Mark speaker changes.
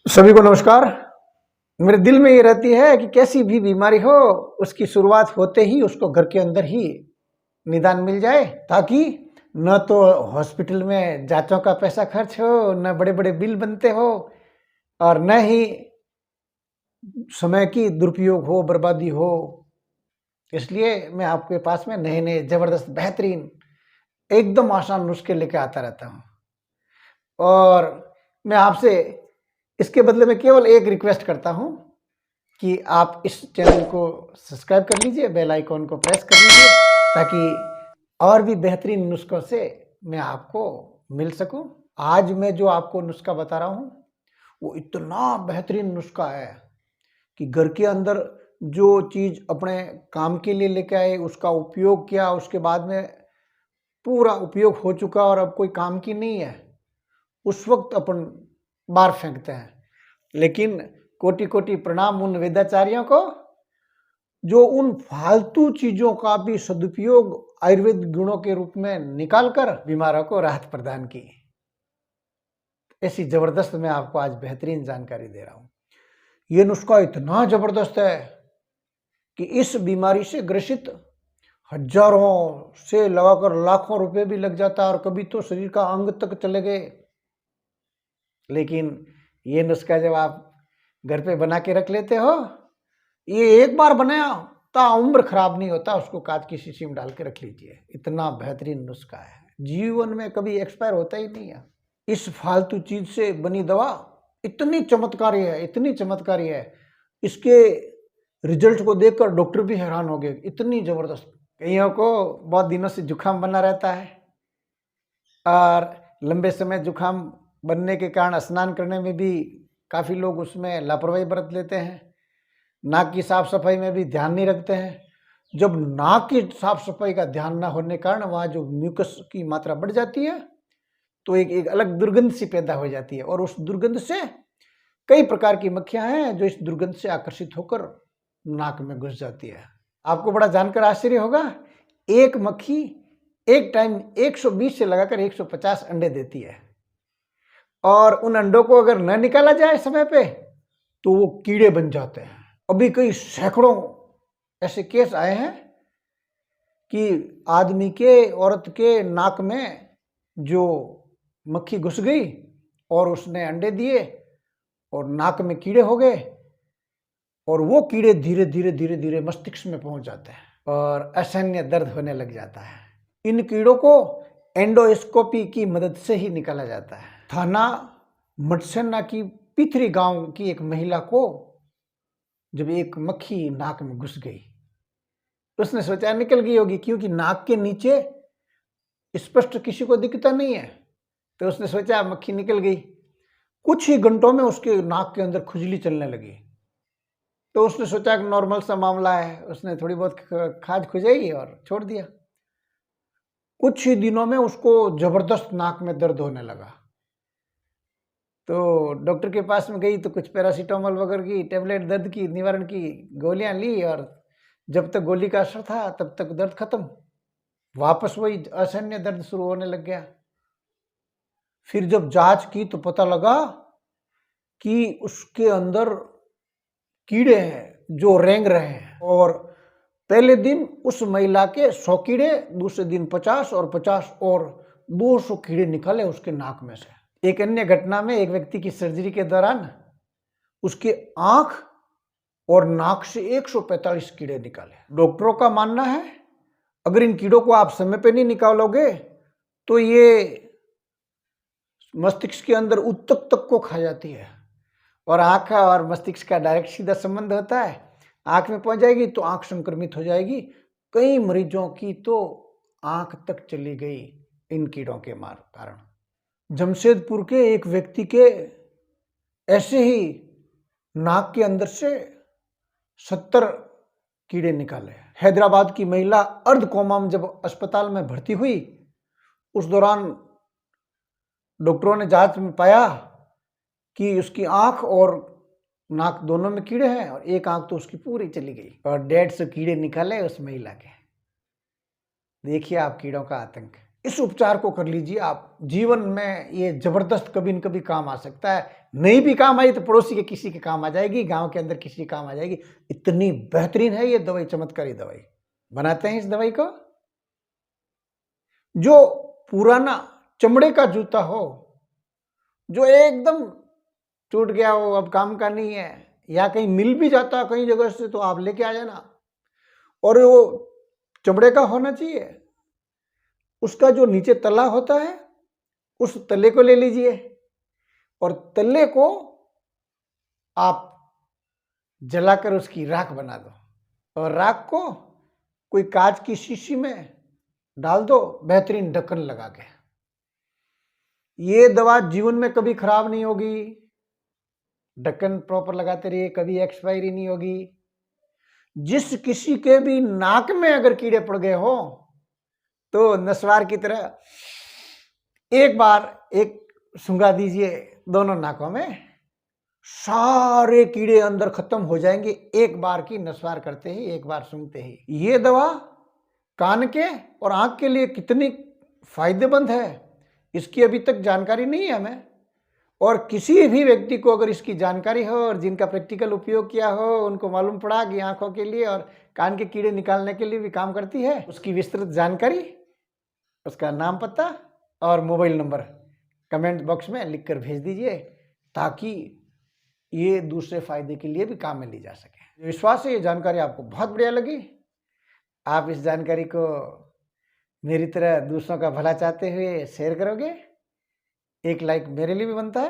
Speaker 1: सभी को नमस्कार। मेरे दिल में ये रहती है कि कैसी भी बीमारी हो उसकी शुरुआत होते ही उसको घर के अंदर ही निदान मिल जाए, ताकि न तो हॉस्पिटल में जांचों का पैसा खर्च हो, न बड़े बड़े बिल बनते हो, और न ही समय की दुरुपयोग हो, बर्बादी हो। इसलिए मैं आपके पास में नए नए जबरदस्त बेहतरीन एकदम आसान नुस्खे लेके आता रहता हूँ। और मैं आपसे इसके बदले में केवल एक रिक्वेस्ट करता हूँ कि आप इस चैनल को सब्सक्राइब कर लीजिए, बेल आइकॉन को प्रेस कर लीजिए, ताकि और भी बेहतरीन नुस्खों से मैं आपको मिल सकूं। आज मैं जो आपको नुस्खा बता रहा हूँ वो इतना बेहतरीन नुस्खा है कि घर के अंदर जो चीज़ अपने काम के लिए लेके आए, उसका उपयोग किया, उसके बाद में पूरा उपयोग हो चुका और अब कोई काम की नहीं है, उस वक्त अपन बाहर फेंकते हैं। लेकिन कोटि कोटि प्रणाम उन वेदाचार्यों को जो उन फालतू चीजों का भी सदुपयोग आयुर्वेद गुणों के रूप में निकालकर बीमारों को राहत प्रदान की। ऐसी जबरदस्त मैं आपको आज बेहतरीन जानकारी दे रहा हूं। यह नुस्खा इतना जबरदस्त है कि इस बीमारी से ग्रसित हजारों से लगाकर लाखों रुपए भी लग जाता है और कभी तो शरीर का अंग तक चले गए। लेकिन ये नुस्खा जब आप घर पे बना के रख लेते हो, ये एक बार बनाया ताउम्र खराब नहीं होता, उसको कांच की शीशी में डाल के रख लीजिए। इतना बेहतरीन नुस्खा है, जीवन में कभी एक्सपायर होता ही नहीं है। इस फालतू चीज से बनी दवा इतनी चमत्कारी है, इतनी चमत्कारी है, इसके रिजल्ट को देखकर डॉक्टर भी हैरान हो गए, इतनी जबरदस्त। कईयों को बहुत दिनों से जुकाम बना रहता है और लंबे समय जुकाम बनने के कारण स्नान करने में भी काफ़ी लोग उसमें लापरवाही बरत लेते हैं। नाक की साफ सफाई में भी ध्यान नहीं रखते हैं। जब नाक की साफ सफाई का ध्यान ना होने के कारण वहाँ जो म्यूकस की मात्रा बढ़ जाती है तो एक अलग दुर्गंध सी पैदा हो जाती है, और उस दुर्गंध से कई प्रकार की मक्खियां हैं जो इस दुर्गंध से आकर्षित होकर नाक में घुस जाती है। आपको बड़ा जानकर आश्चर्य होगा, एक मक्खी एक टाइम 120 से लगाकर 150 अंडे देती है, और उन अंडों को अगर न निकाला जाए समय पे तो वो कीड़े बन जाते हैं। अभी कई सैकड़ों ऐसे केस आए हैं कि आदमी के, औरत के नाक में जो मक्खी घुस गई और उसने अंडे दिए और नाक में कीड़े हो गए, और वो कीड़े धीरे धीरे धीरे धीरे मस्तिष्क में पहुंच जाते हैं और असहनीय दर्द होने लग जाता है। इन कीड़ों को एंडोस्कोपी की मदद से ही निकाला जाता है। थाना मटसेना की पिथरी गांव की एक महिला को जब एक मक्खी नाक में घुस गई, उसने सोचा निकल गई होगी, क्योंकि नाक के नीचे स्पष्ट किसी को दिखता नहीं है, तो उसने सोचा मक्खी निकल गई। कुछ ही घंटों में उसके नाक के अंदर खुजली चलने लगी, तो उसने सोचा कि नॉर्मल सा मामला है, उसने थोड़ी बहुत खाज खुजाई और छोड़ दिया। कुछ ही दिनों में उसको जबरदस्त नाक में दर्द होने लगा, तो डॉक्टर के पास में गई तो कुछ पैरासीटामोल वगैरह की टेबलेट, दर्द की निवारण की गोलियां ली, और जब तक गोली का असर था तब तक दर्द खत्म, वापस वही असहनीय दर्द शुरू होने लग गया। फिर जब जांच की तो पता लगा कि उसके अंदर कीड़े हैं जो रेंग रहे हैं, और पहले दिन उस महिला के 100 कीड़े, दूसरे दिन 50 और 50 और 200 कीड़े निकले उसके नाक में से। एक अन्य घटना में एक व्यक्ति की सर्जरी के दौरान उसके आंख और नाक से 145 कीड़े निकाले। डॉक्टरों का मानना है अगर इन कीड़ों को आप समय पे नहीं निकालोगे तो ये मस्तिष्क के अंदर उत्तक तक को खा जाती है, और आंख और मस्तिष्क का डायरेक्ट सीधा संबंध होता है। आंख में पहुंच जाएगी तो आंख संक्रमित हो जाएगी। कई मरीजों की तो आंख तक चली गई इन कीड़ों के कारण। जमशेदपुर के एक व्यक्ति के ऐसे ही नाक के अंदर से 70 कीड़े निकाले। हैदराबाद की महिला अर्ध कोमा में जब अस्पताल में भर्ती हुई, उस दौरान डॉक्टरों ने जांच में पाया कि उसकी आंख और नाक दोनों में कीड़े हैं, और एक आंख तो उसकी पूरी चली गई, और 150 कीड़े निकाले उस महिला के। देखिए आप कीड़ों का आतंक। इस उपचार को कर लीजिए आप, जीवन में ये जबरदस्त कभी न कभी काम आ सकता है। नहीं भी काम आई तो पड़ोसी के किसी के काम आ जाएगी, गांव के अंदर किसी के काम आ जाएगी। इतनी बेहतरीन है ये दवाई, चमत्कारी दवाई। बनाते हैं इस दवाई को। जो पुराना चमड़े का जूता हो, जो एकदम टूट गया हो, अब काम का नहीं है, या कहीं मिल भी जाता है कई जगह से, तो आप लेके आ जाना। और वो चमड़े का होना चाहिए। उसका जो नीचे तला होता है, उस तले को ले लीजिए और तले को आप जलाकर उसकी राख बना दो और राख को कोई कांच की शीशी में डाल दो, बेहतरीन ढक्कन लगा के। ये दवा जीवन में कभी खराब नहीं होगी। ढक्कन प्रॉपर लगाते रहिए, कभी एक्सपायरी नहीं होगी। जिस किसी के भी नाक में अगर कीड़े पड़ गए हो तो नस्वार की तरह एक बार एक सूंघा दीजिए दोनों नाकों में, सारे कीड़े अंदर खत्म हो जाएंगे एक बार की नस्वार करते ही, एक बार सूंघते ही। ये दवा कान के और आंख के लिए कितनी फायदेमंद है इसकी अभी तक जानकारी नहीं है हमें। और किसी भी व्यक्ति को अगर इसकी जानकारी हो और जिनका प्रैक्टिकल उपयोग किया हो, उनको मालूम पड़ा कि आंखों के लिए और कान के कीड़े निकालने के लिए भी काम करती है, उसकी विस्तृत जानकारी, उसका नाम, पता और मोबाइल नंबर कमेंट बॉक्स में लिखकर भेज दीजिए, ताकि ये दूसरे फायदे के लिए भी काम में ली जा सके। विश्वास है ये जानकारी आपको बहुत बढ़िया लगी। आप इस जानकारी को मेरी तरह दूसरों का भला चाहते हुए शेयर करोगे। एक लाइक मेरे लिए भी बनता है।